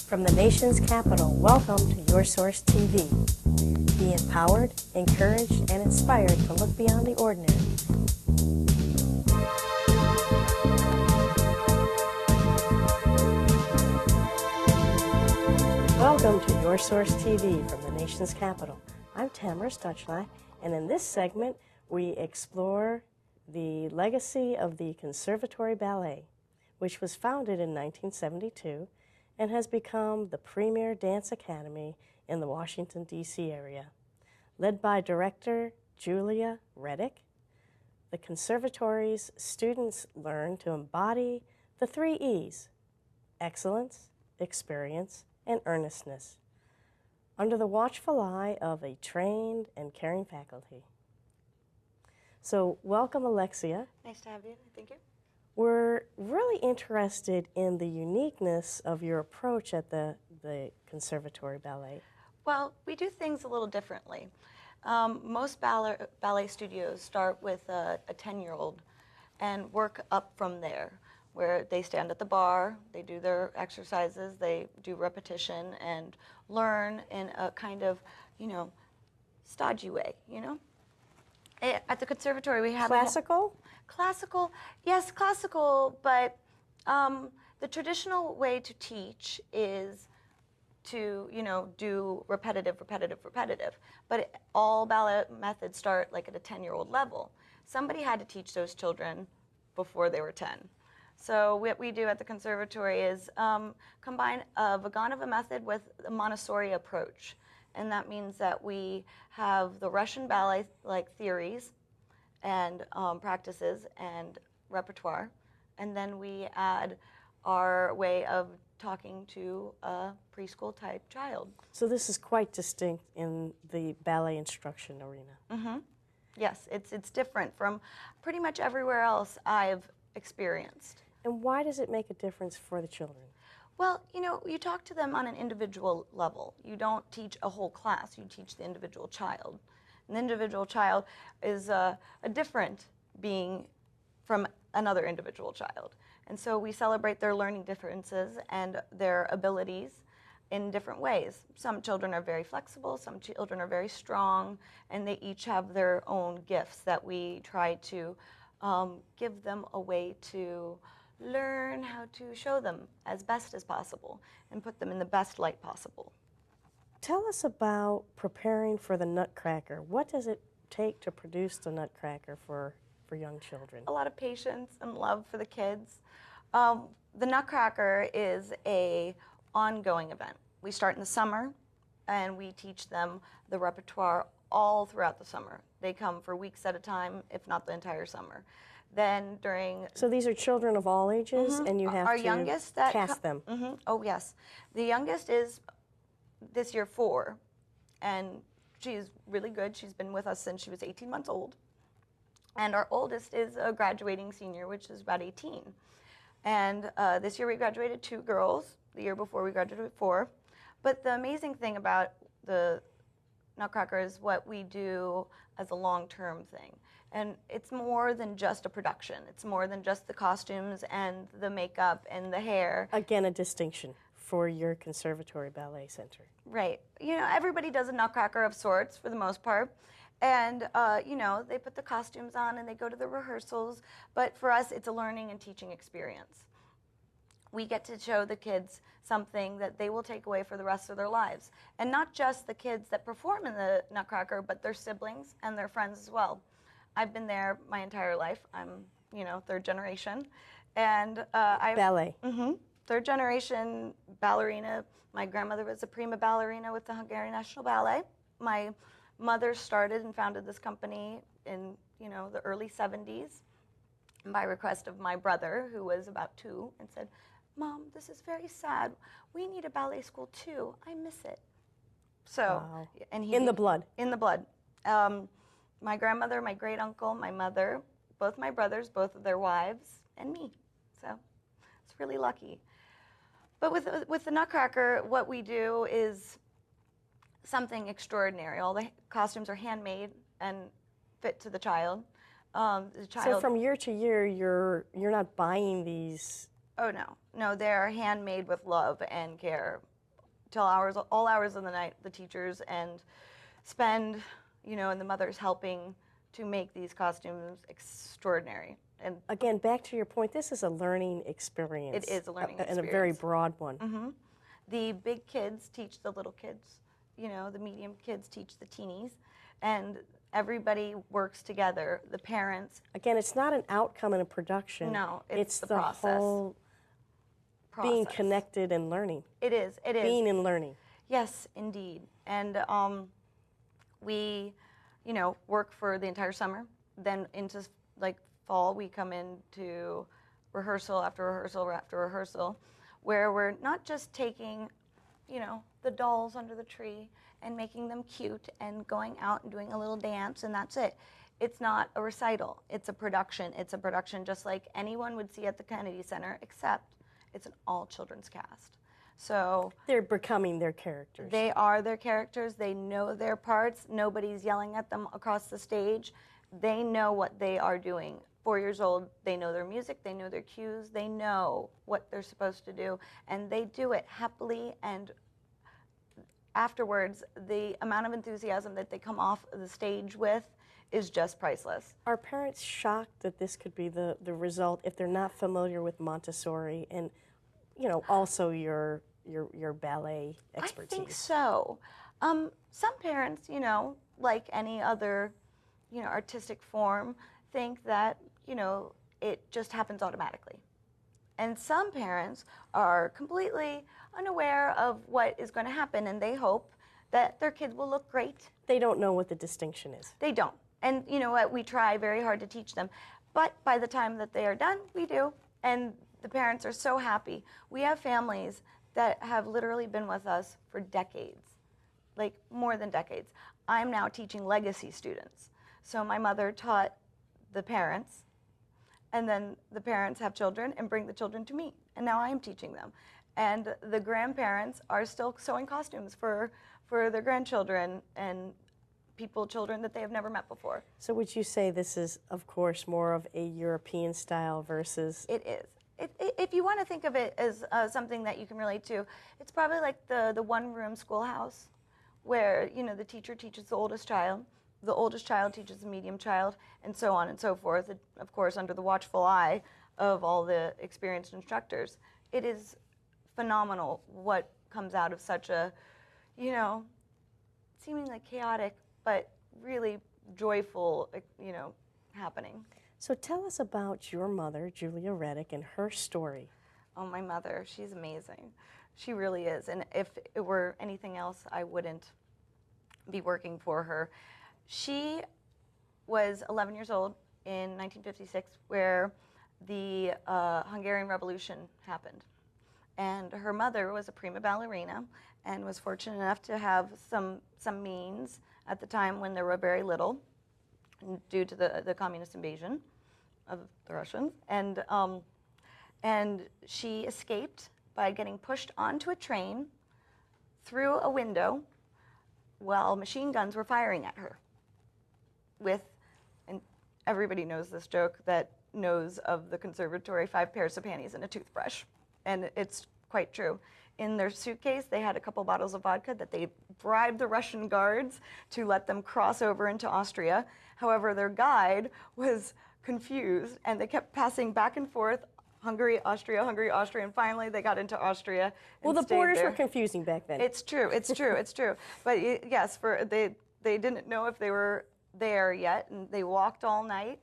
From the nation's capital, welcome to Your Source TV. Be empowered, encouraged, and inspired to look beyond the ordinary. Welcome to Your Source TV from the nation's capital. I'm Tamara Stuchlak, and in this segment, we explore the legacy of the Conservatory Ballet, which was founded in 1972 and has become the premier dance academy in the Washington, D.C. area. Led by director Julia Redick, the conservatory's students learn to embody the 3 E's: excellence, experience, and earnestness, under the watchful eye of a trained and caring faculty. So welcome, Alexia. Nice to have you. Thank you. We're really interested in the uniqueness of your approach at the Conservatory Ballet. Well, we do things a little differently. Most ballet studios start with a 10-year-old and work up from there, where they stand at the bar, they do their exercises, they do repetition and learn in a kind of, stodgy way, At the conservatory we have Classical? Classical, yes, classical, but the traditional way to teach is to, do repetitive. But all ballet methods start like at a 10-year-old level. Somebody had to teach those children before they were 10. So what we do at the conservatory is combine a Vaganova method with a Montessori approach. And that means that we have the Russian ballet-like theories and practices and repertoire, and then we add our way of talking to a preschool-type child. So this is quite distinct in the ballet instruction arena. Mm-hmm. Yes, it's different from pretty much everywhere else I've experienced. And why does it make a difference for the children? Well, you talk to them on an individual level. You don't teach a whole class, you teach the individual child. An individual child is a different being from another individual child. And so we celebrate their learning differences and their abilities in different ways. Some children are very flexible, some children are very strong, and they each have their own gifts that we try to give them a way to learn how to show them as best as possible and put them in the best light possible. Tell us about preparing for the Nutcracker. What does it take to produce the Nutcracker for young children? A lot of patience and love for the kids. The Nutcracker is an ongoing event. We start in the summer and we teach them the repertoire all throughout the summer. They come for weeks at a time, if not the entire summer. Then during... So these are children of all ages, Mm-hmm. and you have Our to youngest cast them. Mm-hmm. Oh, yes. The youngest is this year 4, and she's really good. She's been with us since she was 18 months old. And our oldest is a graduating senior, which is about 18. And this year we graduated 2 girls. The year before we graduated 4. But the amazing thing about the Nutcracker is what we do as a long-term thing. And it's more than just a production. It's more than just the costumes and the makeup and the hair. Again, a distinction for your Conservatory Ballet Center. Right. Everybody does a Nutcracker of sorts for the most part. And, they put the costumes on and they go to the rehearsals. But for us, it's a learning and teaching experience. We get to show the kids something that they will take away for the rest of their lives. And not just the kids that perform in the Nutcracker, but their siblings and their friends as well. I've been there my entire life. I'm, 3rd generation. And ballet. Mm-hmm. 3rd generation ballerina. My grandmother was a prima ballerina with the Hungarian National Ballet. My mother started and founded this company in, the early 70s by request of my brother, who was about 2, and said, "Mom, this is very sad. We need a ballet school too. I miss it." So, wow. And in the blood. In the blood. My grandmother, my great uncle, my mother, both my brothers, both of their wives, and me. So it's really lucky. But with the Nutcracker, what we do is something extraordinary. All the costumes are handmade and fit to the child. So from year to year, you're not buying these? Oh no, they're handmade with love and care till all hours of the night, the teachers, and spend, and the mothers helping to make these costumes extraordinary. And again, back to your point, this is a learning experience. It is a learning experience. And a very broad one. Mm-hmm. The big kids teach the little kids, the medium kids teach the teenies, and everybody works together. The parents. Again, it's not an outcome in a production. No, it's the process. Whole being connected and learning. It is. It is. Being and learning. Yes, indeed. And we, work for the entire summer. Then into fall, we come into rehearsal after rehearsal after rehearsal, where we're not just taking, the dolls under the tree and making them cute and going out and doing a little dance and that's it. It's not a recital. It's a production. It's a production just like anyone would see at the Kennedy Center, except it's an all-children's cast. So they're becoming their characters. They are their characters. They know their parts. Nobody's yelling at them across the stage. They know what they are doing. 4 years old, they know their music, they know their cues, they know what they're supposed to do, and they do it happily, and afterwards, the amount of enthusiasm that they come off the stage with is just priceless. Are parents shocked that this could be the result if they're not familiar with Montessori and, also your ballet expertise? I think so. Some parents, like any other, artistic form, think that, it just happens automatically. And some parents are completely unaware of what is going to happen, and they hope that their kid will look great. They don't know what the distinction is. They don't. And you know what? We try very hard to teach them. But by the time that they are done, we do. And the parents are so happy. We have families that have literally been with us for decades, like more than decades. I'm now teaching legacy students. So my mother taught the parents, and then the parents have children and bring the children to me, and now I am teaching them. And the grandparents are still sewing costumes for their grandchildren and children that they have never met before. So would you say this is, of course, more of a European style versus... It is. If you want to think of it as something that you can relate to, it's probably like the one-room schoolhouse where, the teacher teaches the oldest child teaches the medium child, and so on and so forth, of course, under the watchful eye of all the experienced instructors. It is phenomenal what comes out of such a, seemingly chaotic, but really joyful, happening. So tell us about your mother, Julia Redick, and her story. Oh, my mother, she's amazing. She really is, and if it were anything else, I wouldn't be working for her. She was 11 years old in 1956, where the Hungarian Revolution happened. And her mother was a prima ballerina and was fortunate enough to have some means at the time when there were very little due to the communist invasion of the Russians. And she escaped by getting pushed onto a train through a window while machine guns were firing at her. And everybody knows this joke that knows of the conservatory, 5 pairs of panties and a toothbrush. And it's quite true. In their suitcase, they had a couple bottles of vodka that they bribed the Russian guards to let them cross over into Austria. However, their guide was confused, and they kept passing back and forth, Hungary, Austria, and finally they got into Austria. Well, the borders were confusing back then. It's true, it's true, it's true. But yes, they didn't know if they were there yet, and they walked all night.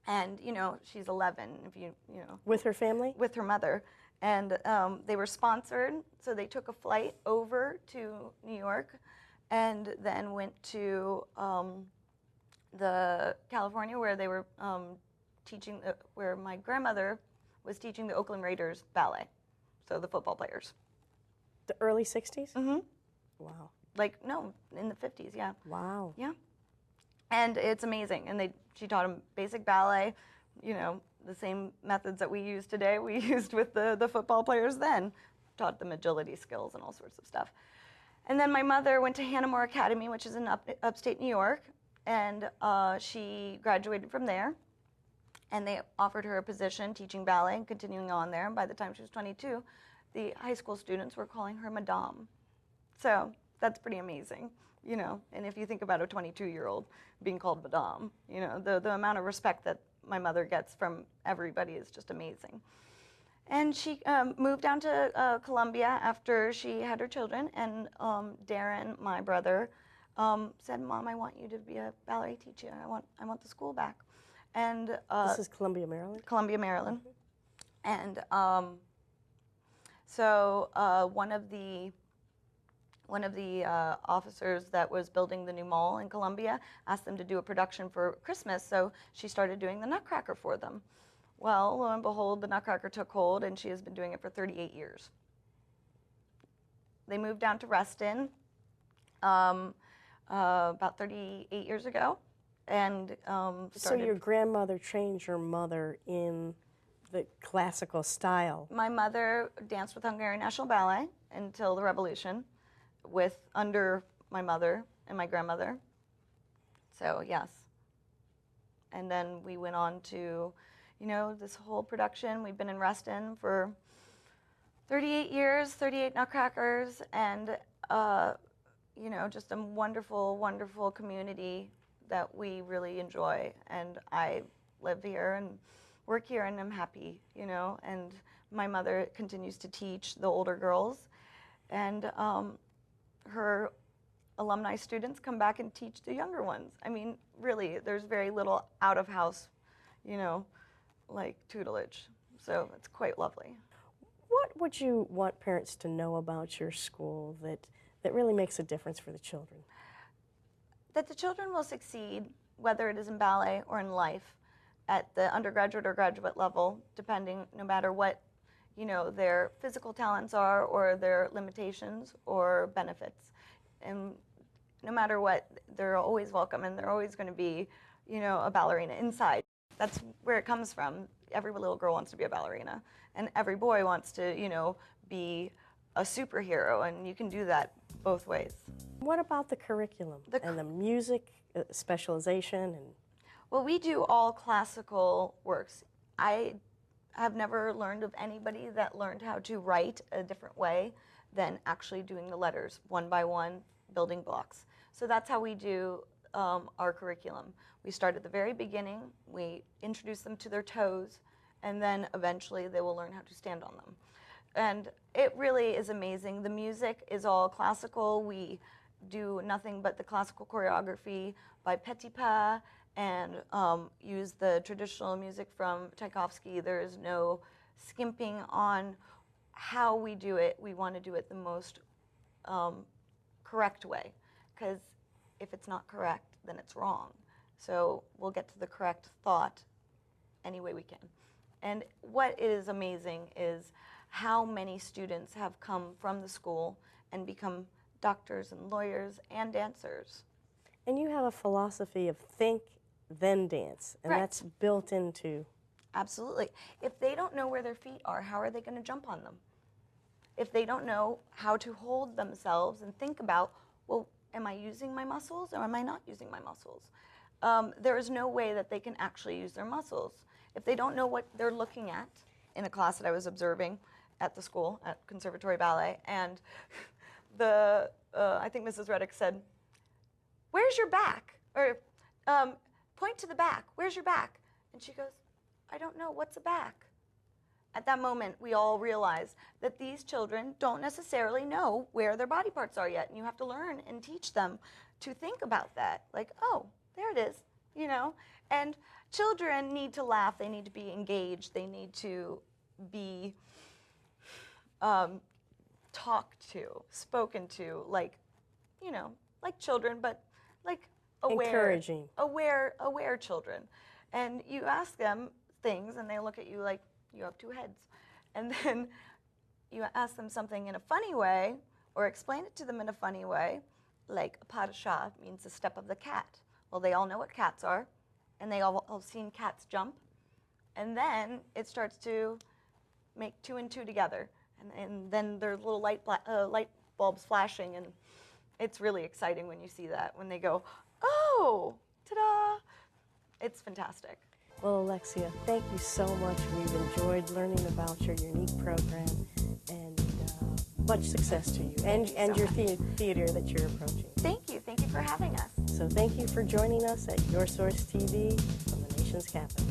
And she's 11. If you know. With her family. With her mother, and they were sponsored, so they took a flight over to New York, and then went to the California, where they were teaching, where my grandmother was teaching the Oakland Raiders ballet, so the football players. The early 60s? Mm-hmm. Wow. No, in the 50s, yeah. Wow. Yeah. And it's amazing. And she taught them basic ballet, the same methods that we use today, we used with the football players then. Taught them agility skills and all sorts of stuff. And then my mother went to Hannah Academy, which is in upstate New York, and she graduated from there. And they offered her a position teaching ballet and continuing on there. And by the time she was 22, the high school students were calling her Madame. So that's pretty amazing, you know. And if you think about a 22-year-old being called Madame, you know, the amount of respect that my mother gets from everybody is just amazing. And she moved down to Columbia after she had her children, and Darren, my brother, said, "Mom, I want you to be a ballet teacher. I want the school back." And this is Columbia, Maryland? Columbia, Maryland. And so one of the officers that was building the new mall in Columbia asked them to do a production for Christmas, so she started doing the Nutcracker for them. Well, lo and behold, the Nutcracker took hold, and she has been doing it for 38 years. They moved down to Reston about 38 years ago, and So your grandmother trained your mother in the classical style. My mother danced with Hungarian National Ballet until the Revolution, under my mother and my grandmother. So yes. And then we went on to, you know, this whole production. We've been in Reston for 38 years, 38 Nutcrackers, and you know, just a wonderful, wonderful community that we really enjoy. And I live here and work here, and I'm happy, you know. And my mother continues to teach the older girls, and her alumni students come back and teach the younger ones. I mean, really, there's very little out-of-house, you know, like tutelage. So it's quite lovely. What would you want parents to know about your school that really makes a difference for the children? That the children will succeed, whether it is in ballet or in life, at the undergraduate or graduate level, depending, no matter what, you know, their physical talents are or their limitations or benefits. And no matter what, they're always welcome, and they're always going to be, you know, a ballerina inside. That's where it comes from. Every little girl wants to be a ballerina, and every boy wants to, you know, be a superhero, and you can do that both ways. What about the curriculum and the music specialization? And well, we do all classical works. I have never learned of anybody that learned how to write a different way than actually doing the letters one by one, building blocks. So that's how we do our curriculum. We start at the very beginning, we introduce them to their toes, and then eventually they will learn how to stand on them. And it really is amazing. The music is all classical. We do nothing but the classical choreography by Petipa, and use the traditional music from Tchaikovsky. There is no skimping on how we do it. We want to do it the most correct way, because if it's not correct, then it's wrong. So we'll get to the correct thought any way we can. And what is amazing is how many students have come from the school and become doctors and lawyers and dancers. And you have a philosophy of think, then dance, and Right. that's built into... Absolutely. If they don't know where their feet are, how are they going to jump on them? If they don't know how to hold themselves and think about, well, am I using my muscles or am I not using my muscles? There is no way that they can actually use their muscles. If they don't know what they're looking at, in a class that I was observing at the school, at Conservatory Ballet, and I think Ms.Redick said, "Where's your back?" Or point to the back. "Where's your back?" And she goes, "I don't know. What's a back?" At that moment, we all realize that these children don't necessarily know where their body parts are yet, and you have to learn and teach them to think about that. Like, oh, there it is, you know? And children need to laugh. They need to be engaged. They need to be talked to, spoken to, like, you know, like children, but like aware. Encouraging. Aware children. And you ask them things, and they look at you like you have two heads. And then you ask them something in a funny way, or explain it to them in a funny way, like a pas de chat means the step of the cat. Well, they all know what cats are, and they all have seen cats jump. And then it starts to make two and two together. And then there's little light bulbs flashing, and it's really exciting when you see that, when they go, oh, ta-da! It's fantastic. Well, Alexia, thank you so much. We've enjoyed learning about your unique program, and much success to you and your theater that you're approaching. Thank you. Thank you for having us. So thank you for joining us at Your Source TV from the nation's capital.